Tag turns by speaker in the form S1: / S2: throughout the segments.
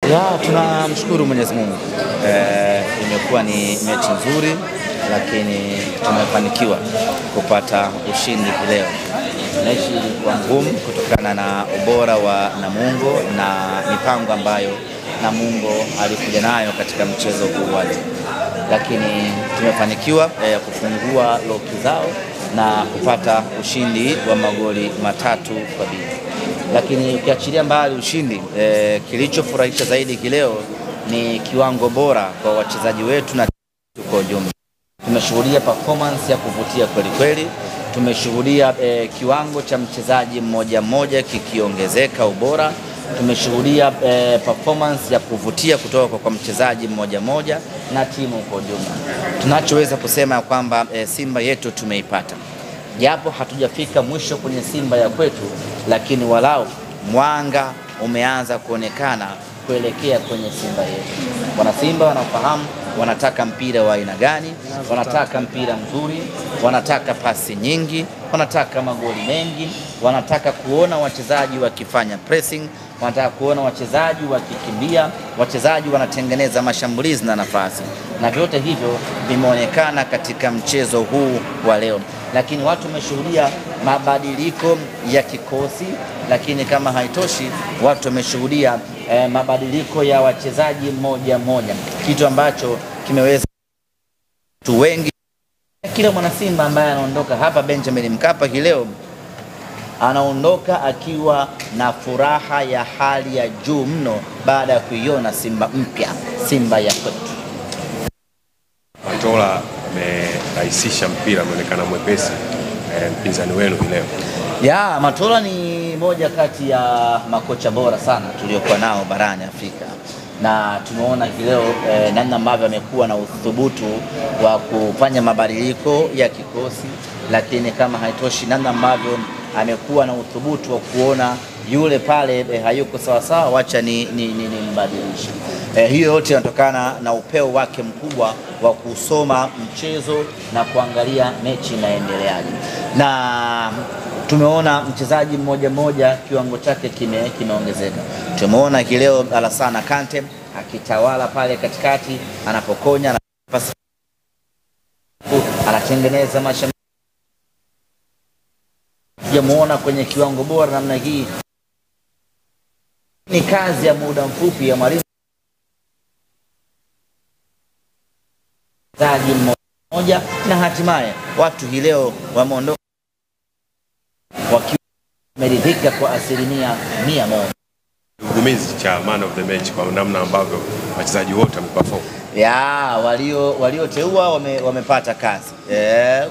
S1: Ya, tunamshukuru Mwenyezi Mungu. Imekuwa ni mechi nzuri, lakini tumefanikiwa kupata ushindi leo. Mechi ilikuwa ngumu kutokana na ubora wa Namungo na mipango ambayo Namungo alikuja nayo katika mchezo huu wa leo, lakini tumefanikiwa kufungua loki zao na kupata ushindi wa magoli 3-2. Lakini ukiachilia mbali ushindi, kilichofurahisha zaidi kileo ni kiwango bora kwa wachezaji wetu na kwa ujumla. Tumeshuhudia performance ya kuvutia kweli kweli. Tumeshuhudia kiwango cha mchezaji mmoja mmoja kikiongezeka ubora. Tumeshuhudia performance ya kuvutia kutoka kwa mchezaji mmoja mmoja na timu kwa ujumla. Tunachoweza kusema kwamba Simba yetu tumeipata. Japo hatujafika mwisho kwenye Simba ya kwetu, lakini walau mwanga umeanza kuonekana kuelekea kwenye Simba yetu. Wana Simba wanafahamu wanataka mpira wa aina gani, wanataka mpira mzuri, wanataka pasi nyingi, wanataka magoli mengi, wanataka kuona wachezaji wakifanya pressing, wanataka kuona wachezaji wakikimbia, wachezaji wanatengeneza mashambulizi na nafasi. Na vyote hivyo vimeonekana katika mchezo huu wa leo. Lakini watu wameshuhudia mabadiliko ya kikosi, lakini kama haitoshi, watu wameshuhudia mabadiliko ya wachezaji mmoja mmoja, kitu ambacho kimeweza watu wengi. Kila mwana Simba ambaye anaondoka hapa Benjamin Mkapa leo anaondoka akiwa na furaha ya hali ya juu mno baada ya kuiona Simba mpya, Simba ya kwetu.
S2: Matola amerahisisha mpira, ameonekana mwepesi mpinzani wenu leo.
S1: Ya, Matola ni moja kati ya makocha bora sana tuliokuwa nao barani Afrika, na tumeona leo namna ambavyo amekuwa na uthubutu wa kufanya mabadiliko ya kikosi, lakini kama haitoshi, namna ambavyo amekuwa na uthubutu wa kuona yule pale hayuko sawa sawa, wacha ni mbadilisha. Hiyo yote inatokana na upeo wake mkubwa wa kusoma mchezo na kuangalia mechi inaendeleaje. Na tumeona mchezaji mmoja mmoja kiwango chake kimeongezeka. Tumeona leo Alassane Kante akitawala pale katikati, anapokonya na pasi, anatengeneza mashambulizi. Tumeona kwenye kiwango bora namna hii. Ni kazi ya muda mfupi ya mwalimu mchezaji mmoja, na hatimaye watu leo wameondoka wakiwa wameridhika kwa 100%.
S3: Ugumizi cha man of the match kwa namna ambavyo wachezaji wote wameperform.
S1: Ya, walioteua wamepata kazi.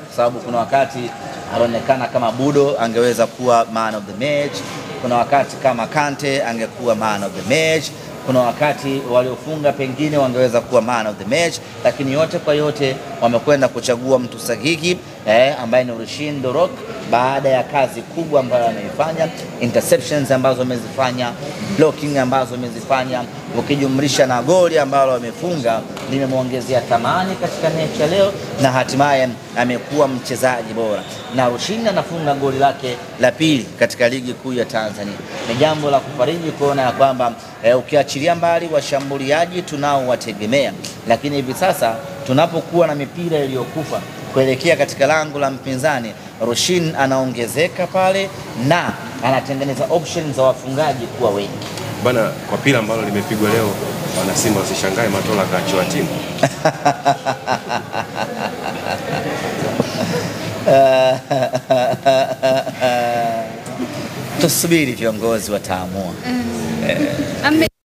S1: Kwa sababu kuna wakati alionekana kama Budo angeweza kuwa man of the match, kuna wakati kama Kante angekuwa man of the match, kuna wakati waliofunga pengine wangeweza kuwa man of the match, lakini yote kwa yote wamekwenda kuchagua mtu sahihi ambaye ni Rushin De Reuck, baada ya kazi kubwa ambayo ameifanya, interceptions ambazo amezifanya, blocking ambazo amezifanya, ukijumlisha na goli ambalo amefunga, limemuongezea thamani katika mechi leo, na hatimaye amekuwa mchezaji bora. Na Rushin anafunga goli lake la pili katika ligi kuu ya Tanzania. Ni jambo la kufariji kuona ya kwamba ukiachilia mbali washambuliaji tunao wategemea, lakini hivi sasa tunapokuwa na mipira iliyokufa kuelekea katika lango la mpinzani, Rushin anaongezeka pale na anatengeneza options za wafungaji kuwa wengi.
S3: Bana, kwa pila ambalo limepigwa leo, wana Simba wasishangae Matola kaachiwa timu.
S1: Tusubiri viongozi wataamua.